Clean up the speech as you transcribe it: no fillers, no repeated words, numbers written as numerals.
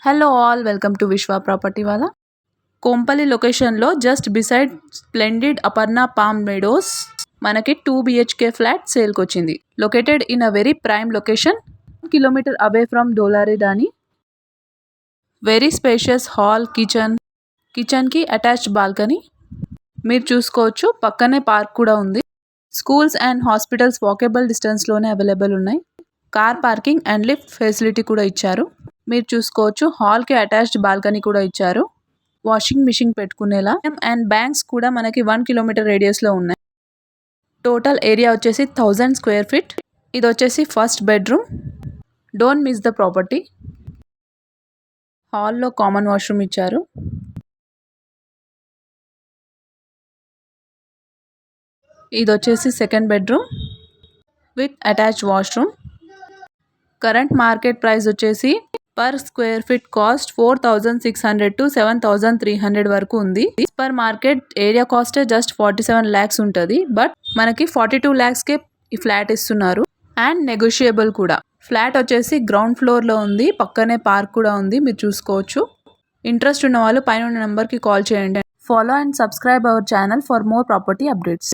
Hello all welcome to Vishwa Property Wala. Kompally లొకేషన్లో just beside splendid Aparna Palm Meadows మనకి 2 BHK flat సేల్కి వచ్చింది. Located in a very prime location, kilometre away from డోలారిడాని. Very spacious hall, కిచెన్కి attached balcony మీరు చూసుకోవచ్చు. పక్కనే పార్క్ కూడా ఉంది. స్కూల్స్ అండ్ హాస్పిటల్స్ వాకేబుల్ డిస్టెన్స్లోనే అవైలబుల్ ఉన్నాయి. Car parking and lift facility కూడా ఇచ్చారు. మీరు చూసుకోవచ్చు హాల్కి అటాచ్డ్ బాల్కనీ కూడా ఇచ్చారు. వాషింగ్ మిషన్ పెట్టుకునేలా అండ్ బ్యాంక్స్ కూడా మనకి 1 కిలోమీటర్ రేడియస్లో ఉన్నాయి. టోటల్ ఏరియా వచ్చేసి 1000 స్క్వేర్ ఫీట్. ఇది వచ్చేసి first bedroom. Don't miss the property. హాల్లో కామన్ వాష్రూమ్ ఇచ్చారు. ఇది వచ్చేసి second bedroom with attached washroom. Current market price వచ్చేసి per square feet cost 4600 to 7300 వరకు ఉంది. Per market area cost just 47 lakhs ఉంటుంది. బట్ మనకి 42 lakhsకే ఈ ఫ్లాట్ ఇస్తున్నారు అండ్ నెగోషియబుల్ కూడా. ఫ్లాట్ వచ్చేసి గ్రౌండ్ ఫ్లోర్లో ఉంది. పక్కనే పార్క్ కూడా ఉంది. మీరు చూసుకోవచ్చు. ఇంట్రెస్ట్ ఉన్న వాళ్ళు పైన ఉన్న నెంబర్కి కాల్ చేయండి. Follow and subscribe our channel for more property updates.